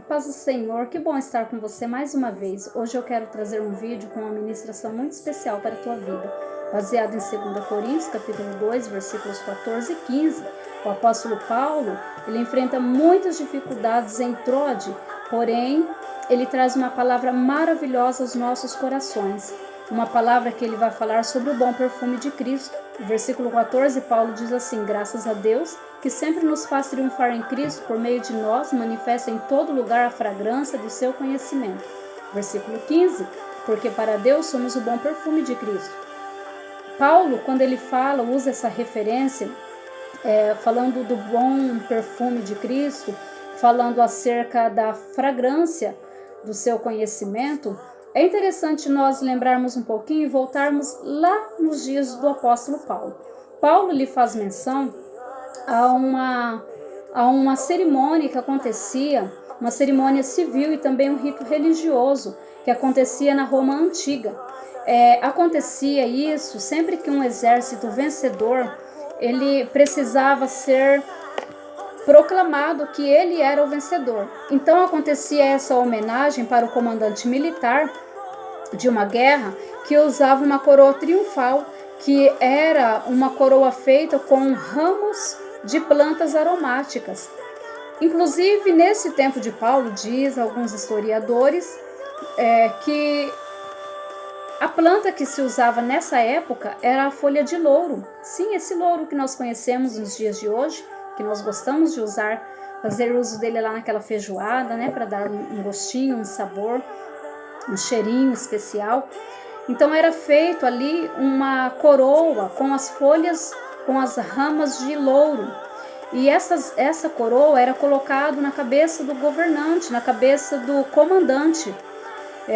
Paz do Senhor, que bom estar com você mais uma vez. Hoje eu quero trazer um vídeo com uma ministração muito especial para a tua vida, baseado em 2 Coríntios, capítulo 2, versículos 14 e 15. O apóstolo Paulo, ele enfrenta muitas dificuldades em Troade, porém, ele traz uma palavra maravilhosa aos nossos corações. Uma palavra que ele vai falar sobre o bom perfume de Cristo. No versículo 14, Paulo diz assim: graças a Deus, que sempre nos faz triunfar em Cristo, por meio de nós, manifesta em todo lugar a fragrância do seu conhecimento. Versículo 15, porque para Deus somos o bom perfume de Cristo. Paulo, quando ele fala, usa essa referência, falando do bom perfume de Cristo, falando acerca da fragrância do seu conhecimento. É interessante nós lembrarmos um pouquinho e voltarmos lá nos dias do apóstolo Paulo. Paulo lhe faz menção a uma cerimônia que acontecia, uma cerimônia civil e também um rito religioso que acontecia na Roma antiga. Acontecia isso sempre que um exército vencedor, ele precisava ser proclamado que ele era o vencedor. Então acontecia essa homenagem para o comandante militar de uma guerra, que usava uma coroa triunfal, que era uma coroa feita com ramos de plantas aromáticas. Inclusive, nesse tempo de Paulo, diz alguns historiadores que a planta que se usava nessa época era a folha de louro. Sim, esse louro que nós conhecemos nos dias de hoje, que nós gostamos de usar, fazer uso dele lá naquela feijoada, né, para dar um gostinho, um sabor, um cheirinho especial. Então era feito ali uma coroa com as folhas, com as ramas de louro. E essa coroa era colocada na cabeça do governante, na cabeça do comandante,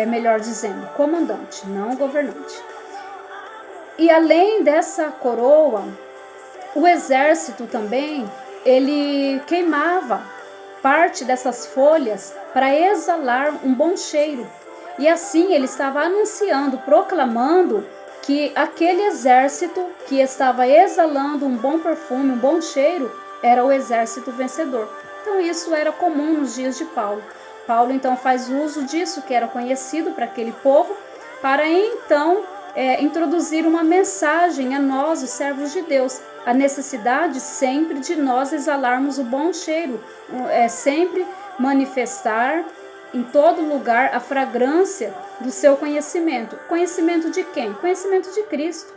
melhor dizendo, comandante, não governante. E além dessa coroa, o exército também, ele queimava parte dessas folhas para exalar um bom cheiro. E assim ele estava anunciando, proclamando que aquele exército que estava exalando um bom perfume, um bom cheiro, era o exército vencedor. Então isso era comum nos dias de Paulo. Paulo então faz uso disso que era conhecido para aquele povo, para então introduzir uma mensagem a nós, os servos de Deus, a necessidade sempre de nós exalarmos o bom cheiro, sempre manifestar em todo lugar a fragrância do seu conhecimento. Conhecimento de quem? Conhecimento de Cristo.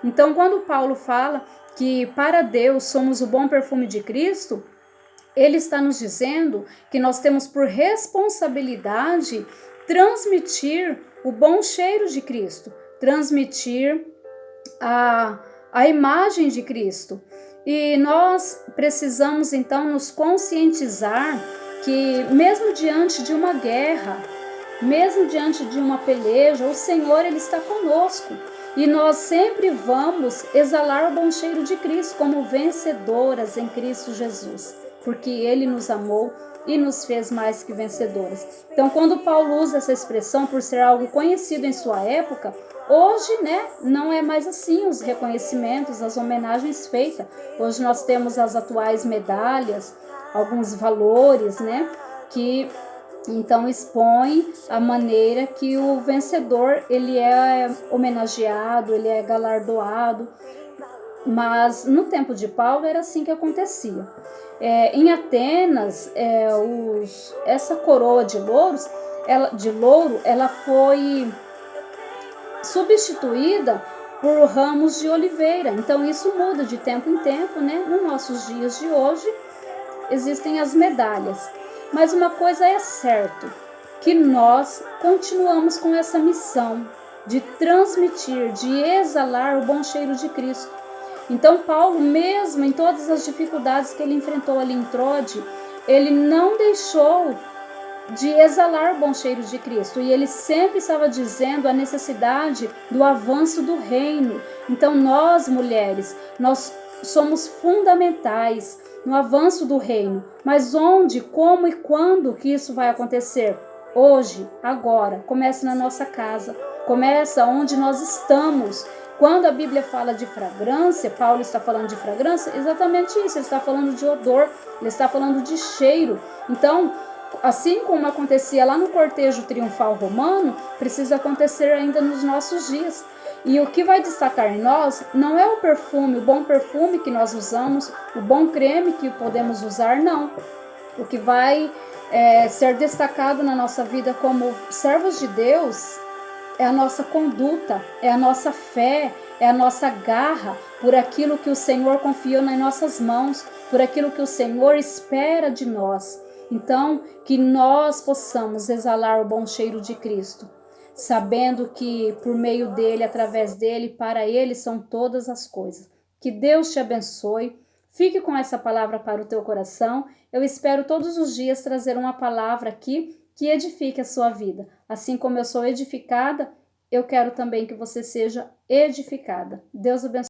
Então, quando Paulo fala que para Deus somos o bom perfume de Cristo, ele está nos dizendo que nós temos por responsabilidade transmitir o bom cheiro de Cristo, transmitir a imagem de Cristo. E nós precisamos então nos conscientizar que mesmo diante de uma guerra, mesmo diante de uma peleja, o Senhor ele está conosco. E nós sempre vamos exalar o bom cheiro de Cristo como vencedoras em Cristo Jesus, porque Ele nos amou e nos fez mais que vencedoras. Então, quando Paulo usa essa expressão por ser algo conhecido em sua época, hoje, não é mais assim os reconhecimentos, as homenagens feitas. Hoje nós temos as atuais medalhas, alguns valores, que então expõe a maneira que o vencedor ele é homenageado, ele é galardoado. Mas no tempo de Paulo era assim que acontecia. Em Atenas, essa coroa de louro, ela foi substituída por ramos de oliveira. Então isso muda de tempo em tempo, Nos nossos dias de hoje existem as medalhas. Mas uma coisa é certa, que nós continuamos com essa missão de transmitir, de exalar o bom cheiro de Cristo. Então Paulo, mesmo em todas as dificuldades que ele enfrentou ali em Troade, ele não deixou de exalar o bom cheiro de Cristo. E ele sempre estava dizendo a necessidade do avanço do reino. Então nós, mulheres, nós somos fundamentais no avanço do reino. Mas onde, como e quando que isso vai acontecer? Hoje, agora. Começa na nossa casa. Começa onde nós estamos. Quando a Bíblia fala de fragrância, Paulo está falando de fragrância, exatamente isso. Ele está falando de odor, ele está falando de cheiro. Então, Assim como acontecia lá no cortejo triunfal romano, precisa acontecer ainda nos nossos dias. E o que vai destacar em nós não é o perfume, o bom perfume que nós usamos, o bom creme que podemos usar, não. O que vai ser destacado na nossa vida como servos de Deus é a nossa conduta, é a nossa fé, é a nossa garra por aquilo que o Senhor confiou nas nossas mãos, por aquilo que o Senhor espera de nós. Então, que nós possamos exalar o bom cheiro de Cristo, sabendo que por meio dele, através dele, para ele são todas as coisas. Que Deus te abençoe. Fique com essa palavra para o teu coração. Eu espero todos os dias trazer uma palavra aqui que edifique a sua vida. Assim como eu sou edificada, eu quero também que você seja edificada. Deus abençoe.